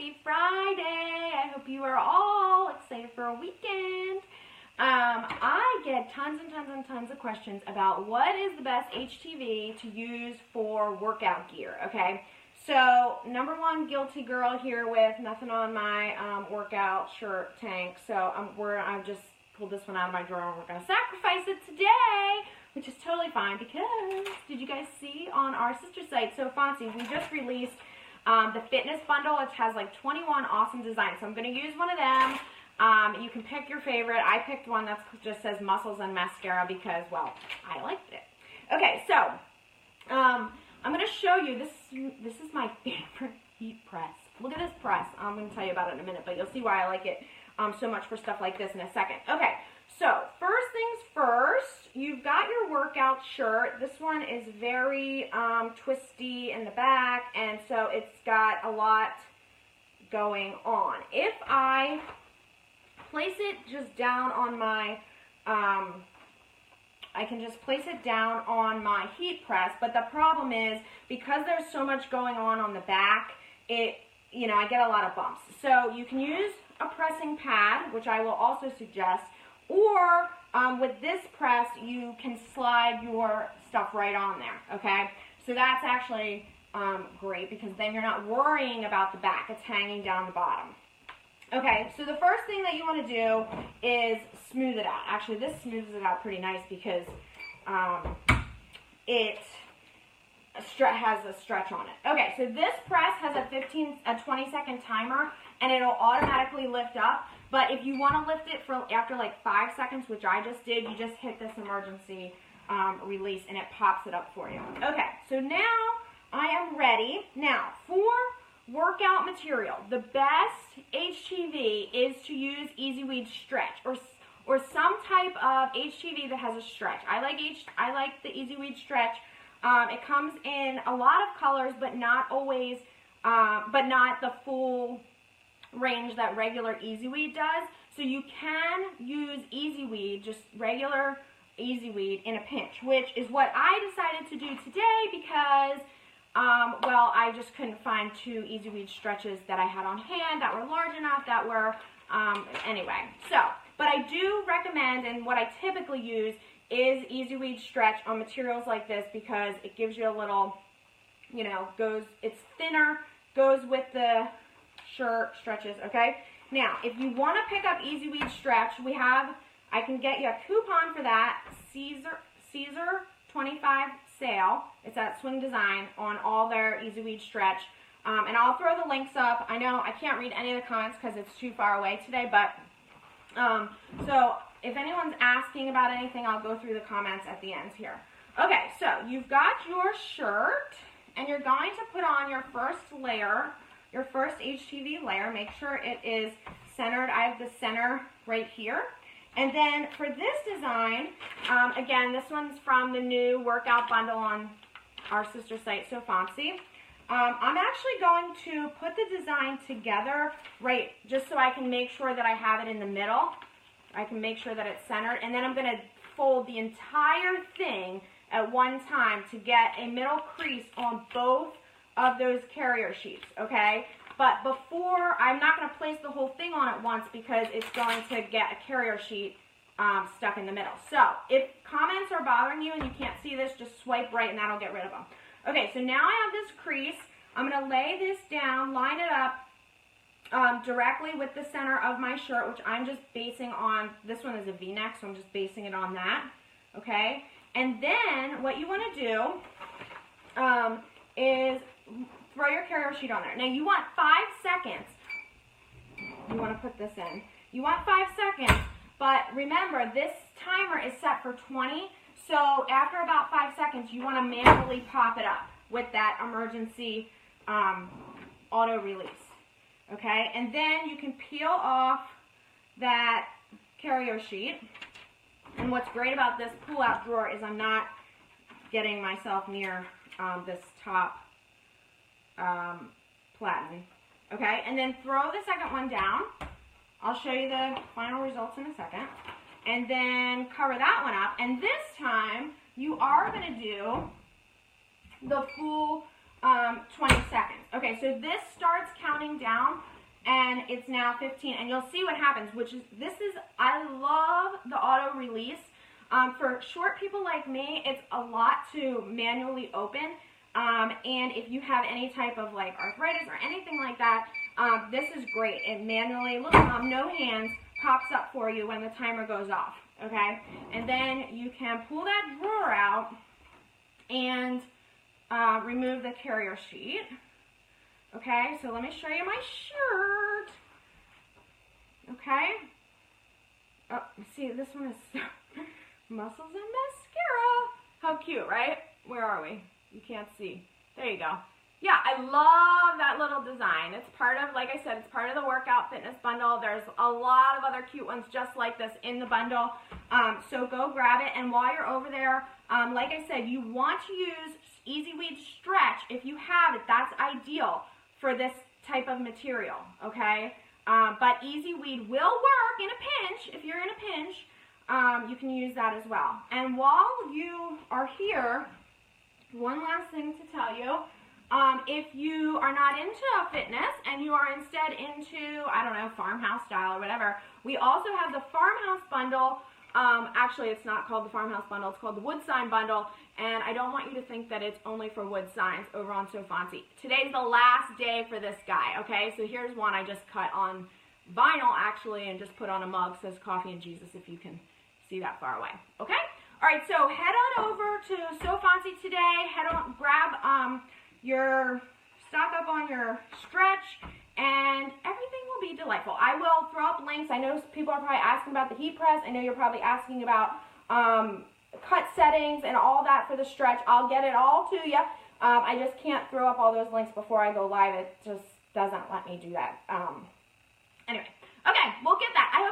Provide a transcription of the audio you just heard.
Happy Friday. I hope you are all excited for a weekend. I get tons and tons and tons of questions about what is the best HTV to use for workout gear, okay? So, number one, guilty girl here with nothing on my workout shirt tank. So, I've just pulled this one out of my drawer and we're going to sacrifice it today, which is totally fine because, did you guys see on our sister site, so Fontsy, we just released the fitness bundle. It has like 21 awesome designs. So I'm going to use one of them. You can pick your favorite. I picked one that just says muscles and mascara because, well, I liked it. Okay, so I'm going to show you, this is my favorite heat press. Look at this press. I'm going to tell you about it in a minute, but you'll see why I like it so much for stuff like this in a second. Okay, so first things first, you've got your workout shirt. This one is very twisty in the back, and so it's got a lot going on. If I place it just down on my, I can just place it down on my heat press, but the problem is, because there's so much going on the back, I get a lot of bumps. So you can use a pressing pad, which I will also suggest, or with this press, you can slide your stuff right on there, okay? So that's actually great because then you're not worrying about the back. It's hanging down the bottom. Okay, so the first thing that you want to do is smooth it out. Actually, this smooths it out pretty nice because it has a stretch on it. Okay, so this press has a 20-second timer, and it'll automatically lift up. But if you want to lift it for after like 5 seconds, which I just did, you just hit this emergency release, and it pops it up for you. Okay, so now I am ready. Now, for workout material, the best HTV is to use Easy Weed Stretch or some type of HTV that has a stretch. I like the Easy Weed Stretch. It comes in a lot of colors, but not always, but not the full range that regular Easy Weed does. So you can use Easy Weed, just regular Easy Weed in a pinch, which is what I decided to do today because well, I just couldn't find 2 Easy Weed stretches that I had on hand that were large enough, that were, anyway. So, but I do recommend, and what I typically use is Easy Weed Stretch on materials like this because it gives you a little, it's thinner, goes with the shirt stretches, okay? Now, if you want to pick up Easy Weed Stretch, I can get you a coupon for that, Caesar 25 sale. It's at Swing Design on all their Easy Weed Stretch. And I'll throw the links up. I know I can't read any of the comments because it's too far away today, but so if anyone's asking about anything, I'll go through the comments at the end here. Okay, so you've got your shirt, and you're going to put on your first layer, your first HTV layer. Make sure it is centered. I have the center right here. And then for this design, again, this one's from the new workout bundle on our sister site, so Fontsy. I'm actually going to put the design together, right, just so I can make sure that I have it in the middle. I can make sure that it's centered. And then I'm going to fold the entire thing at one time to get a middle crease on both of those carrier sheets, okay? But before, I'm not going to place the whole thing on at once because it's going to get a carrier sheet stuck in the middle. So, if comments are bothering you and you can't see this, just swipe right and that'll get rid of them. Okay, so now I have this crease. I'm going to lay this down, line it up directly with the center of my shirt, which I'm just basing on, this one is a V-neck, so I'm just basing it on that, okay? And then, what you want to do is throw your carrier sheet on there. Now, you want 5 seconds. You want to put this in. You want 5 seconds, but remember, this timer is set for 20, so after about 5 seconds, you want to manually pop it up with that emergency auto release, okay? And then you can peel off that carrier sheet, and what's great about this pull-out drawer is I'm not getting myself near this top platen, okay? And then throw the second one down. I'll show you the final results in a second. And then cover that one up. And this time, you are going to do the full 20 seconds. Okay. Okay, so this starts counting down, and it's now 15, and you'll see what happens, I love the auto release. For short people like me, it's a lot to manually open, and if you have any type of like arthritis or anything like that, this is great. It manually, look, no hands, pops up for you when the timer goes off, okay? And then you can pull that drawer out and remove the carrier sheet. Okay, so let me show you my shirt. Okay. Oh, see, this one is muscles and mascara. How cute, right? Where are we? You can't see. There you go. Yeah, I love that little design. It's part of, like I said, it's part of the workout fitness bundle. There's a lot of other cute ones just like this in the bundle. So go grab it. And while you're over there, like I said, you want to use Easy Weed Stretch. If you have it, that's ideal for this type of material, okay? But Easy Weed will work in a pinch. If you're in a pinch, you can use that as well. And while you are here, one last thing to tell you. If you are not into fitness and you are instead into, I don't know, farmhouse style or whatever, we also have the farmhouse bundle. Actually, it's not called the farmhouse bundle. It's called the wood sign bundle. And I don't want you to think that it's only for wood signs over on So Fontsy. Today's the last day for this guy, okay? So here's one I just cut on vinyl, actually, and just put on a mug. It says Coffee and Jesus, if you can see that far away, okay? All right, so head on over to So Fontsy today. Head on, grab stock up on your stretch, and everything will be delightful. I will throw up links. I know people are probably asking about the heat press. I know you're probably asking about cut settings and all that for the stretch. I'll get it all to you. I just can't throw up all those links before I go live. It just doesn't let me do that. Anyway, okay, we'll get that. I